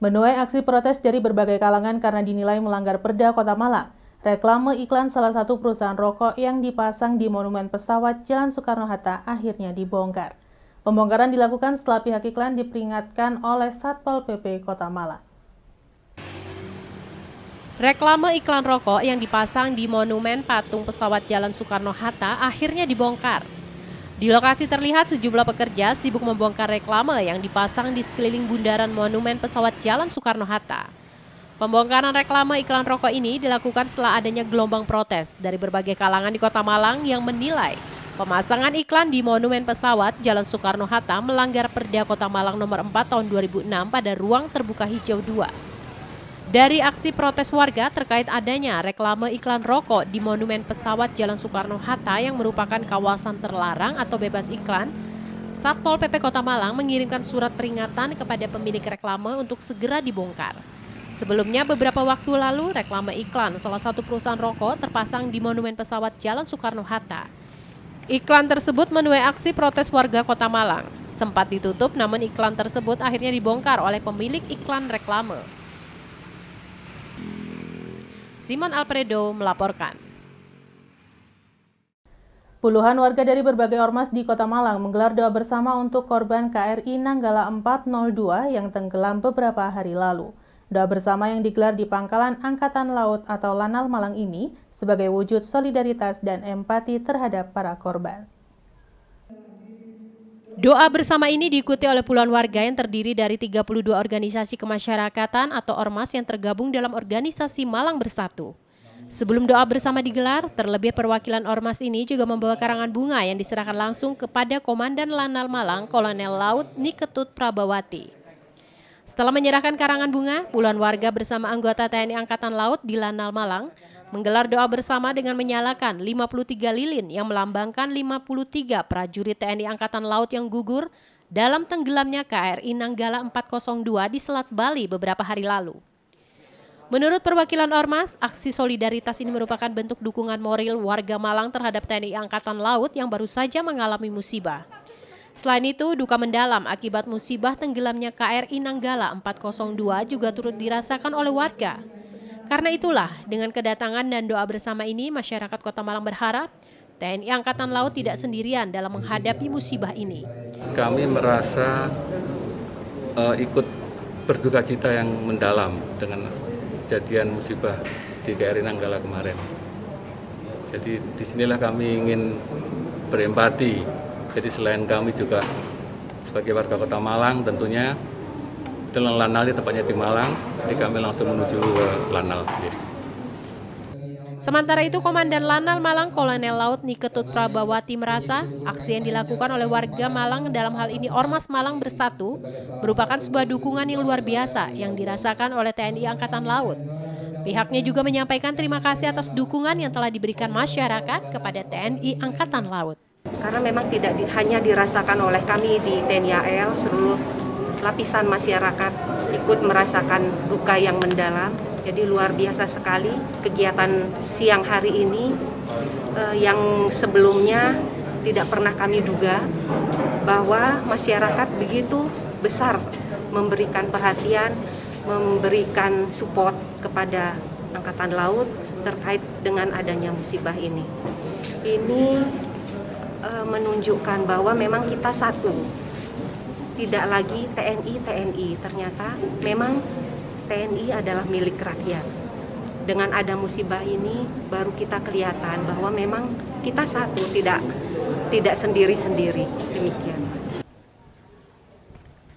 Menuai aksi protes dari berbagai kalangan karena dinilai melanggar Perda Kota Malang, reklame iklan salah satu perusahaan rokok yang dipasang di monumen pesawat Jalan Soekarno-Hatta akhirnya dibongkar. Pembongkaran dilakukan setelah pihak iklan diperingatkan oleh Satpol PP Kota Malang. Reklame iklan rokok yang dipasang di monumen patung pesawat Jalan Soekarno-Hatta akhirnya dibongkar. Di lokasi terlihat sejumlah pekerja sibuk membongkar reklame yang dipasang di sekeliling bundaran monumen pesawat Jalan Soekarno-Hatta. Pembongkaran reklame iklan rokok ini dilakukan setelah adanya gelombang protes dari berbagai kalangan di Kota Malang yang menilai pemasangan iklan di monumen pesawat Jalan Soekarno-Hatta melanggar Perda Kota Malang nomor 4 tahun 2006 pada ruang terbuka hijau 2. Dari aksi protes warga terkait adanya reklame iklan rokok di monumen pesawat Jalan Soekarno-Hatta yang merupakan kawasan terlarang atau bebas iklan, Satpol PP Kota Malang mengirimkan surat peringatan kepada pemilik reklame untuk segera dibongkar. Sebelumnya beberapa waktu lalu reklame iklan salah satu perusahaan rokok terpasang di monumen pesawat Jalan Soekarno-Hatta. Iklan tersebut menuai aksi protes warga Kota Malang. Sempat ditutup namun iklan tersebut akhirnya dibongkar oleh pemilik iklan reklame. Simon Alfredo melaporkan. Puluhan warga dari berbagai ormas di Kota Malang menggelar doa bersama untuk korban KRI Nanggala 402 yang tenggelam beberapa hari lalu. Doa bersama yang digelar di Pangkalan Angkatan Laut atau Lanal Malang ini sebagai wujud solidaritas dan empati terhadap para korban. Doa bersama ini diikuti oleh puluhan warga yang terdiri dari 32 organisasi kemasyarakatan atau ormas yang tergabung dalam organisasi Malang Bersatu. Sebelum doa bersama digelar, terlebih perwakilan ormas ini juga membawa karangan bunga yang diserahkan langsung kepada Komandan Lanal Malang, Kolonel Laut Niketut Prabawati. Setelah menyerahkan karangan bunga, puluhan warga bersama anggota TNI Angkatan Laut di Lanal Malang menggelar doa bersama dengan menyalakan 53 lilin yang melambangkan 53 prajurit TNI Angkatan Laut yang gugur dalam tenggelamnya KRI Nanggala 402 di Selat Bali beberapa hari lalu. Menurut perwakilan ormas, aksi solidaritas ini merupakan bentuk dukungan moral warga Malang terhadap TNI Angkatan Laut yang baru saja mengalami musibah. Selain itu, duka mendalam akibat musibah tenggelamnya KRI Nanggala 402 juga turut dirasakan oleh warga. Karena itulah, dengan kedatangan dan doa bersama ini, masyarakat Kota Malang berharap TNI Angkatan Laut tidak sendirian dalam menghadapi musibah ini. Kami merasa ikut berduka cita yang mendalam dengan kejadian musibah di KRI Nanggala kemarin. Jadi disinilah kami ingin berempati. Jadi selain kami juga sebagai warga Kota Malang tentunya, Lanal tepatnya di Malang, jadi kami langsung menuju ke Lanal. Sementara itu, Komandan Lanal Malang Kolonel Laut Niketut Prabawati merasa aksi yang dilakukan oleh warga Malang, dalam hal ini Ormas Malang Bersatu, merupakan sebuah dukungan yang luar biasa yang dirasakan oleh TNI Angkatan Laut. Pihaknya juga menyampaikan terima kasih atas dukungan yang telah diberikan masyarakat kepada TNI Angkatan Laut. Karena memang tidak hanya dirasakan oleh kami di TNI AL, seluruh lapisan masyarakat ikut merasakan duka yang mendalam. Jadi luar biasa sekali kegiatan siang hari ini yang sebelumnya tidak pernah kami duga bahwa masyarakat begitu besar memberikan perhatian, memberikan support kepada Angkatan Laut terkait dengan adanya musibah ini. Ini menunjukkan bahwa memang kita satu. Tidak lagi TNI, ternyata memang TNI adalah milik rakyat. Dengan ada musibah ini baru kita kelihatan bahwa memang kita satu, tidak sendiri-sendiri. Demikian.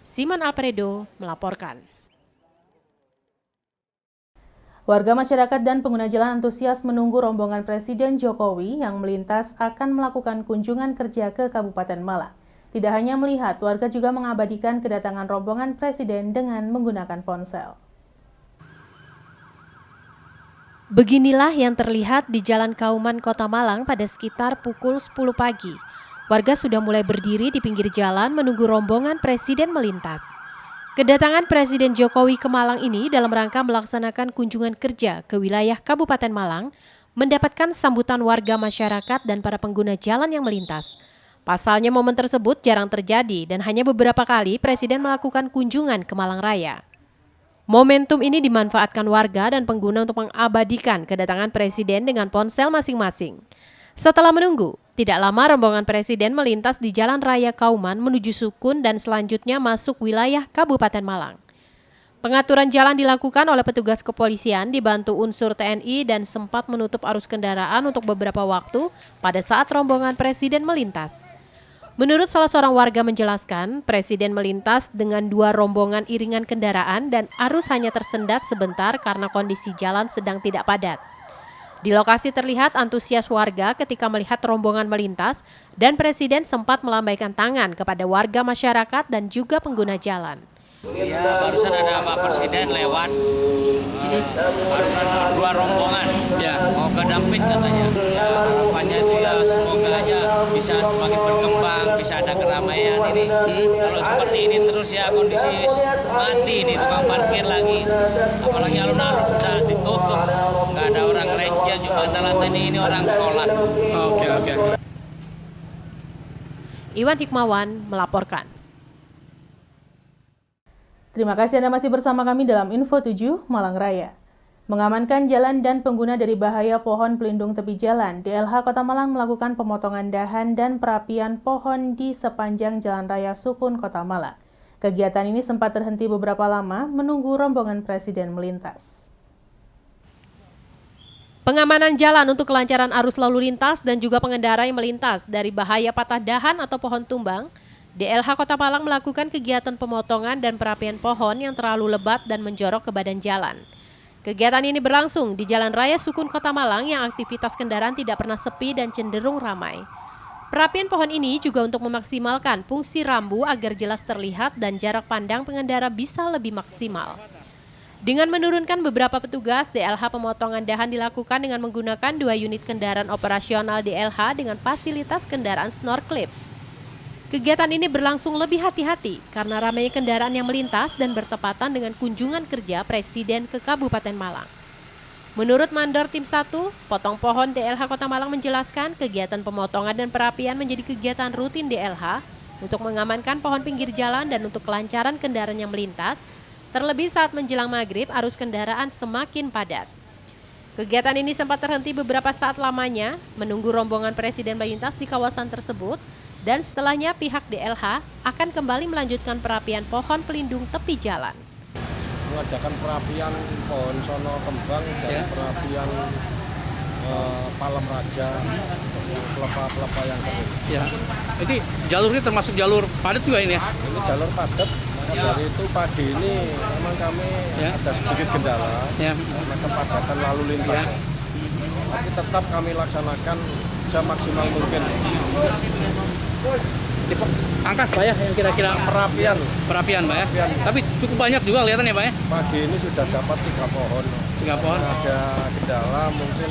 Simon Alfredo melaporkan. Warga masyarakat dan pengguna jalan antusias menunggu rombongan Presiden Jokowi yang melintas akan melakukan kunjungan kerja ke Kabupaten Malang. Tidak hanya melihat, warga juga mengabadikan kedatangan rombongan Presiden dengan menggunakan ponsel. Beginilah yang terlihat di Jalan Kauman Kota Malang pada sekitar pukul 10 pagi. Warga sudah mulai berdiri di pinggir jalan menunggu rombongan Presiden melintas. Kedatangan Presiden Jokowi ke Malang ini dalam rangka melaksanakan kunjungan kerja ke wilayah Kabupaten Malang, mendapatkan sambutan warga masyarakat dan para pengguna jalan yang melintas. Pasalnya momen tersebut jarang terjadi dan hanya beberapa kali Presiden melakukan kunjungan ke Malang Raya. Momentum ini dimanfaatkan warga dan pengguna untuk mengabadikan kedatangan Presiden dengan ponsel masing-masing. Setelah menunggu, tidak lama rombongan Presiden melintas di Jalan Raya Kauman menuju Sukun dan selanjutnya masuk wilayah Kabupaten Malang. Pengaturan jalan dilakukan oleh petugas kepolisian dibantu unsur TNI dan sempat menutup arus kendaraan untuk beberapa waktu pada saat rombongan Presiden melintas. Menurut salah seorang warga menjelaskan, Presiden melintas dengan 2 rombongan iringan kendaraan dan arus hanya tersendat sebentar karena kondisi jalan sedang tidak padat. Di lokasi terlihat antusias warga ketika melihat rombongan melintas dan Presiden sempat melambaikan tangan kepada warga masyarakat dan juga pengguna jalan. Ya, barusan ada Pak Presiden lewat, barusan 2 rombongan, mau ke Dampit katanya. Ya, harapannya itu ya semoga aja bisa semakin berkembang, bisa ada keramaian ini. Kalau seperti ini terus ya kondisi mati ini tukang parkir lagi. Apalagi alun-alun sudah ditutup, nggak ada orang gereja juga ada lantai ini orang sholat. Oke. Iwan Hikmawan melaporkan. Terima kasih Anda masih bersama kami dalam Info 7 Malang Raya. Mengamankan jalan dan pengguna dari bahaya pohon pelindung tepi jalan, DLH Kota Malang melakukan pemotongan dahan dan perapian pohon di sepanjang Jalan Raya Sukun Kota Malang. Kegiatan ini sempat terhenti beberapa lama menunggu rombongan Presiden melintas. Pengamanan jalan untuk kelancaran arus lalu lintas dan juga pengendara yang melintas dari bahaya patah dahan atau pohon tumbang, DLH Kota Malang melakukan kegiatan pemotongan dan perapian pohon yang terlalu lebat dan menjorok ke badan jalan. Kegiatan ini berlangsung di Jalan Raya Sukun Kota Malang yang aktivitas kendaraan tidak pernah sepi dan cenderung ramai. Perapian pohon ini juga untuk memaksimalkan fungsi rambu agar jelas terlihat dan jarak pandang pengendara bisa lebih maksimal. Dengan menurunkan beberapa petugas, DLH pemotongan dahan dilakukan dengan menggunakan 2 unit kendaraan operasional DLH dengan fasilitas kendaraan snorkelip. Kegiatan ini berlangsung lebih hati-hati karena ramainya kendaraan yang melintas dan bertepatan dengan kunjungan kerja Presiden ke Kabupaten Malang. Menurut Mandor Tim 1, Potong Pohon DLH Kota Malang menjelaskan kegiatan pemotongan dan perapian menjadi kegiatan rutin DLH untuk mengamankan pohon pinggir jalan dan untuk kelancaran kendaraan yang melintas, terlebih saat menjelang maghrib arus kendaraan semakin padat. Kegiatan ini sempat terhenti beberapa saat lamanya, menunggu rombongan Presiden melintas di kawasan tersebut, dan setelahnya pihak DLH akan kembali melanjutkan perapian pohon pelindung tepi jalan. Mengadakan perapian pohon sono kembang dan perapian palem raja, pelepah-pelepah yang kering. Ya. Jadi jalur ini termasuk jalur padat juga ini ya? Ini jalur padat, maka dari itu pagi ini memang kami ada sedikit kendala karena kepadatan lalu lintas. Tapi tetap kami laksanakan semaksimal mungkin. Angka Pak ya yang kira-kira perapian Pak ya? Tapi cukup banyak juga kelihatan ya Pak ya? Pagi ini sudah dapat 3 pohon. 3 pohon? Ada kendala mungkin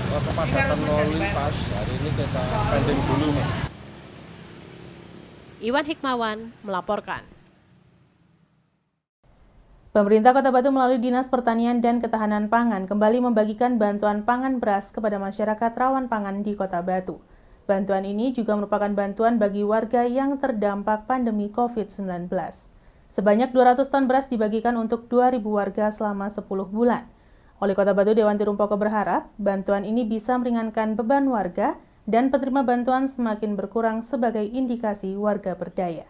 kepadatan lalu lintas. Hari ini kita pending dulu. Iwan Hikmawan melaporkan. Pemerintah Kota Batu melalui Dinas Pertanian dan Ketahanan Pangan kembali membagikan bantuan pangan beras kepada masyarakat rawan pangan di Kota Batu. Bantuan ini juga merupakan bantuan bagi warga yang terdampak pandemi COVID-19. Sebanyak 200 ton beras dibagikan untuk 2.000 warga selama 10 bulan. Wali Kota Batu Dewanti Rumpoko berharap bantuan ini bisa meringankan beban warga dan penerima bantuan semakin berkurang sebagai indikasi warga berdaya.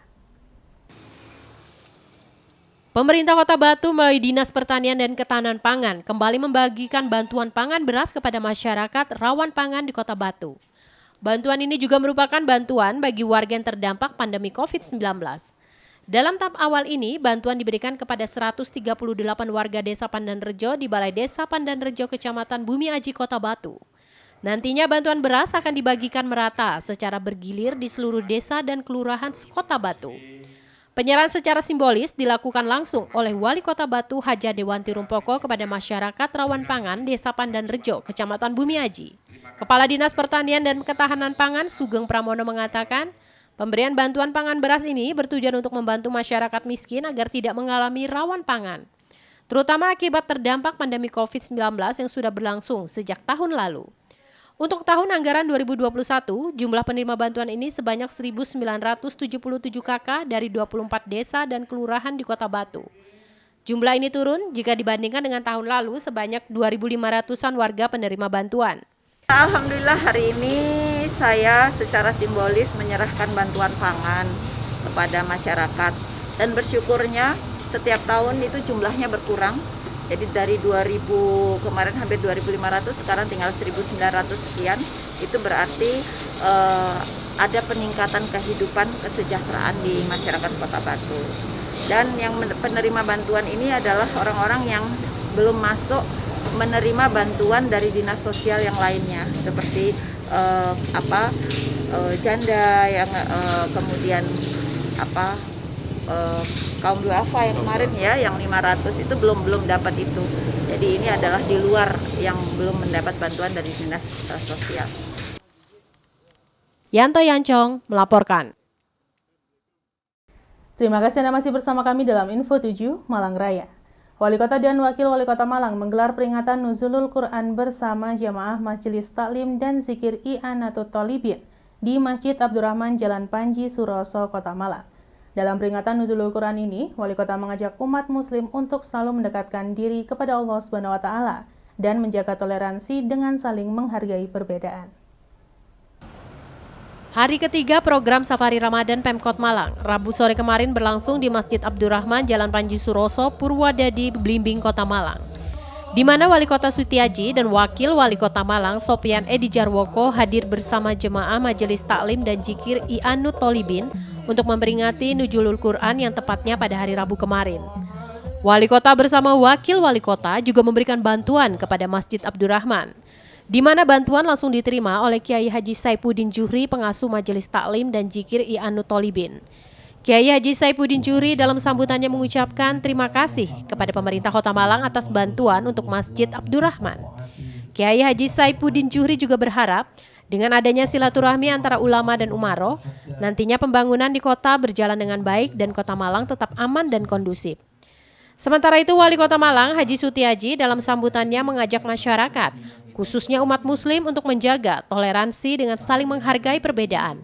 Pemerintah Kota Batu melalui Dinas Pertanian dan Ketahanan Pangan kembali membagikan bantuan pangan beras kepada masyarakat rawan pangan di Kota Batu. Bantuan ini juga merupakan bantuan bagi warga yang terdampak pandemi COVID-19. Dalam tahap awal ini, bantuan diberikan kepada 138 warga Desa Pandanrejo di Balai Desa Pandanrejo, Kecamatan Bumi Aji, Kota Batu. Nantinya bantuan beras akan dibagikan merata secara bergilir di seluruh desa dan kelurahan Kota Batu. Penyerahan secara simbolis dilakukan langsung oleh Wali Kota Batu Haja Dewanti Rumpoko kepada masyarakat rawan pangan Desa Pandanrejo, Kecamatan Bumi Aji. Kepala Dinas Pertanian dan Ketahanan Pangan Sugeng Pramono mengatakan, pemberian bantuan pangan beras ini bertujuan untuk membantu masyarakat miskin agar tidak mengalami rawan pangan, terutama akibat terdampak pandemi COVID-19 yang sudah berlangsung sejak tahun lalu. Untuk tahun anggaran 2021, jumlah penerima bantuan ini sebanyak 1.977 KK dari 24 desa dan kelurahan di Kota Batu. Jumlah ini turun jika dibandingkan dengan tahun lalu sebanyak 2.500-an warga penerima bantuan. Alhamdulillah hari ini saya secara simbolis menyerahkan bantuan pangan kepada masyarakat dan bersyukurnya setiap tahun itu jumlahnya berkurang. Jadi dari 2.000 kemarin hampir 2.500, sekarang tinggal 1.900 sekian. Itu berarti ada peningkatan kehidupan kesejahteraan di masyarakat Kota Batu. Dan yang penerima bantuan ini adalah orang-orang yang belum masuk menerima bantuan dari dinas sosial yang lainnya, seperti janda yang kemudian kaum duafa yang kemarin ya, yang 500 itu belum dapat itu. Jadi ini adalah di luar yang belum mendapat bantuan dari dinas sosial. Yanto Yancong melaporkan. Terima kasih Anda masih bersama kami dalam Info 7 Malang Raya. Wali Kota dan Wakil Wali Kota Malang menggelar peringatan Nuzulul Quran bersama jamaah Majelis Taklim dan Zikir I'anatul Thalibin di Masjid Abdurrahman Jalan Panji Suroso, Kota Malang. Dalam peringatan Nuzulul Quran ini, Wali Kota mengajak umat muslim untuk selalu mendekatkan diri kepada Allah Subhanahu wa taala dan menjaga toleransi dengan saling menghargai perbedaan. Hari ketiga program Safari Ramadan Pemkot Malang, Rabu sore kemarin berlangsung di Masjid Abdurrahman Jalan Panji Suroso, Purwodadi, Blimbing, Kota Malang. Di mana Wali Kota Sutiaji dan Wakil Wali Kota Malang, Sopian Edi Jarwoko, hadir bersama jemaah Majelis Taklim dan Zikir I'anatul Thalibin untuk memperingati Nuzulul Quran yang tepatnya pada hari Rabu kemarin. Wali Kota bersama Wakil Wali Kota juga memberikan bantuan kepada Masjid Abdurrahman, di mana bantuan langsung diterima oleh Kiai Haji Saipuddin Juhri, pengasuh Majelis Taklim dan Zikir I'anatul Thalibin. Kiai Haji Saipuddin Juhri dalam sambutannya mengucapkan terima kasih kepada pemerintah Kota Malang atas bantuan untuk Masjid Abdurrahman. Kiai Haji Saipuddin Juhri juga berharap dengan adanya silaturahmi antara ulama dan umaro, nantinya pembangunan di kota berjalan dengan baik dan Kota Malang tetap aman dan kondusif. Sementara itu, Wali Kota Malang Haji Sutiaji dalam sambutannya mengajak masyarakat, khususnya umat muslim untuk menjaga toleransi dengan saling menghargai perbedaan.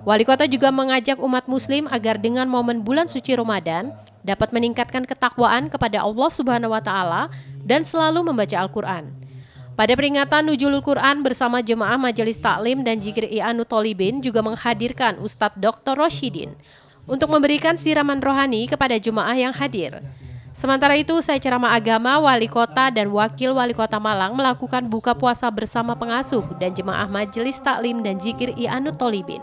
Wali Kota juga mengajak umat muslim agar dengan momen bulan suci Ramadan dapat meningkatkan ketakwaan kepada Allah Subhanahu wa taala dan selalu membaca Al-Qur'an. Pada peringatan Nuzulul Quran bersama jemaah Majelis Taklim dan Zikir I'anatul Thalibin juga menghadirkan Ustadz Dr. Rosyidin untuk memberikan siraman rohani kepada jemaah yang hadir. Sementara itu, usai ceramah agama, Wali Kota dan Wakil Wali Kota Malang melakukan buka puasa bersama pengasuh dan jemaah Majelis Taklim dan Zikir I'anatul Thalibin.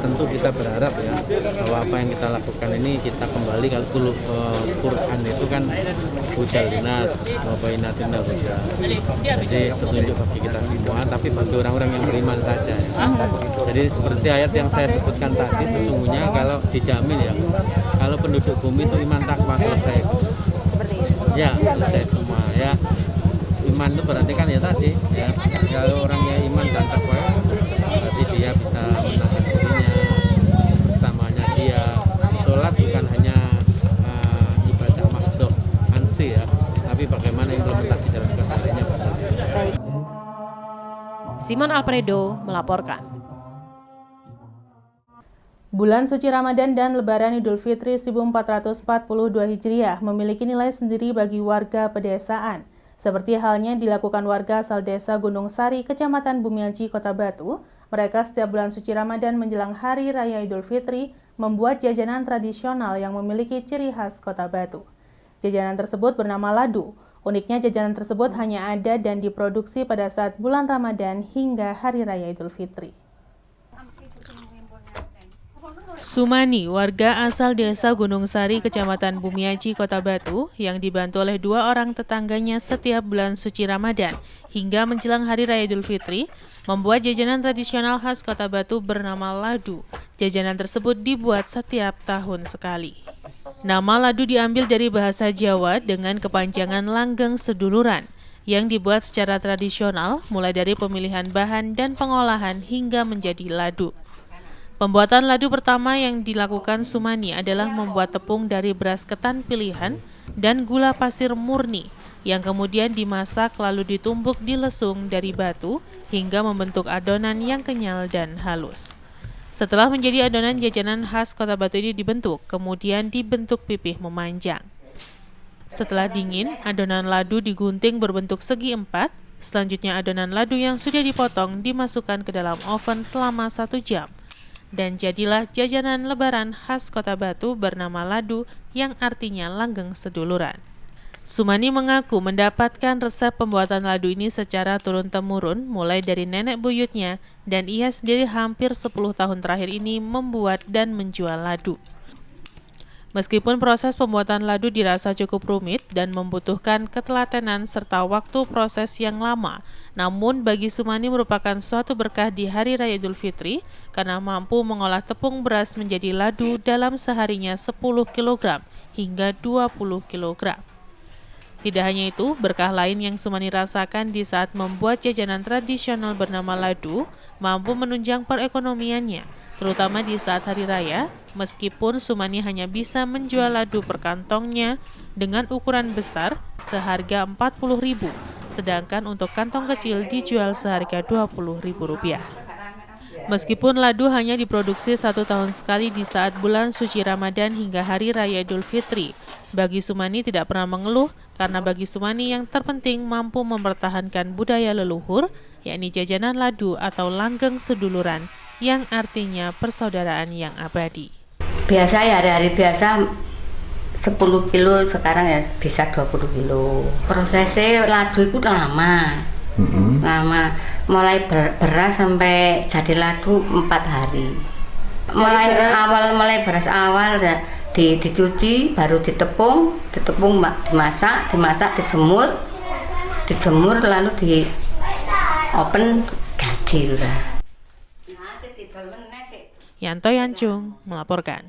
Tentu kita berharap ya bahwa apa yang kita lakukan ini kita kembali kalau Quran itu kan hujal dinas, wabainatin dan hujal. Jadi petunjuk bagi kita semua, tapi bagi orang-orang yang beriman saja. Ya. Jadi seperti ayat yang saya sebutkan tadi, sesungguhnya kalau dijamin ya, kalau penduduk bumi itu iman takwa selesai. Seperti itu. Ya, selesai semua ya. Iman itu berarti kan ya tadi ya, kalau orangnya iman dan takwa berarti dia bisa menahan dirinya, bersamanya dia. Sholat bukan hanya ibadah mahdhah ansi ya, tapi bagaimana implementasi dalam kesehariannya. Simon Alfredo melaporkan. Bulan suci Ramadan dan Lebaran Idul Fitri 1442 Hijriah memiliki nilai sendiri bagi warga pedesaan, seperti halnya dilakukan warga asal desa Gunung Sari, Kecamatan Bumiaji, Kota Batu. Mereka setiap bulan suci Ramadan menjelang Hari Raya Idul Fitri membuat jajanan tradisional yang memiliki ciri khas Kota Batu. Jajanan tersebut bernama ladu. Uniknya jajanan tersebut hanya ada dan diproduksi pada saat bulan Ramadan hingga Hari Raya Idul Fitri. Sumani, warga asal desa Gunung Sari, Kecamatan Bumiaji, Kota Batu, yang dibantu oleh 2 orang tetangganya setiap bulan suci Ramadan hingga menjelang Hari Raya Idul Fitri, membuat jajanan tradisional khas Kota Batu bernama ladu. Jajanan tersebut dibuat setiap tahun sekali. Nama ladu diambil dari bahasa Jawa dengan kepanjangan langgeng seduluran, yang dibuat secara tradisional mulai dari pemilihan bahan dan pengolahan hingga menjadi ladu. Pembuatan ladu pertama yang dilakukan Sumani adalah membuat tepung dari beras ketan pilihan dan gula pasir murni yang kemudian dimasak lalu ditumbuk di lesung dari batu hingga membentuk adonan yang kenyal dan halus. Setelah menjadi adonan, jajanan khas Kota Batu ini dibentuk, kemudian dibentuk pipih memanjang. Setelah dingin, adonan ladu digunting berbentuk segi 4. Selanjutnya adonan ladu yang sudah dipotong dimasukkan ke dalam oven selama 1 jam. Dan jadilah jajanan lebaran khas Kota Batu bernama ladu yang artinya langgeng seduluran. Sumani mengaku mendapatkan resep pembuatan ladu ini secara turun-temurun mulai dari nenek buyutnya dan ia sendiri hampir 10 tahun terakhir ini membuat dan menjual ladu. Meskipun proses pembuatan ladu dirasa cukup rumit dan membutuhkan ketelatenan serta waktu proses yang lama, namun bagi Sumani merupakan suatu berkah di Hari Raya Idul Fitri karena mampu mengolah tepung beras menjadi ladu dalam seharinya 10 kg hingga 20 kg. Tidak hanya itu, berkah lain yang Sumani rasakan di saat membuat jajanan tradisional bernama ladu mampu menunjang perekonomiannya, terutama di saat hari raya, meskipun Sumani hanya bisa menjual ladu per kantongnya dengan ukuran besar seharga Rp40.000, sedangkan untuk kantong kecil dijual seharga Rp20.000. Meskipun ladu hanya diproduksi 1 tahun sekali di saat bulan suci Ramadan hingga Hari Raya Idul Fitri, bagi Sumani tidak pernah mengeluh karena bagi Sumani yang terpenting mampu mempertahankan budaya leluhur, yakni jajanan ladu atau langgeng seduluran yang artinya persaudaraan yang abadi. Biasa ya hari-hari biasa 10 kilo, sekarang ya bisa 20 kilo. Prosesnya ladu itu lama. Lama, mulai beras sampai jadi ladu 4 hari. Mulai beras awal dicuci, baru ditepung dimasak, dijemur lalu di open jadi. Yanto Yancung melaporkan.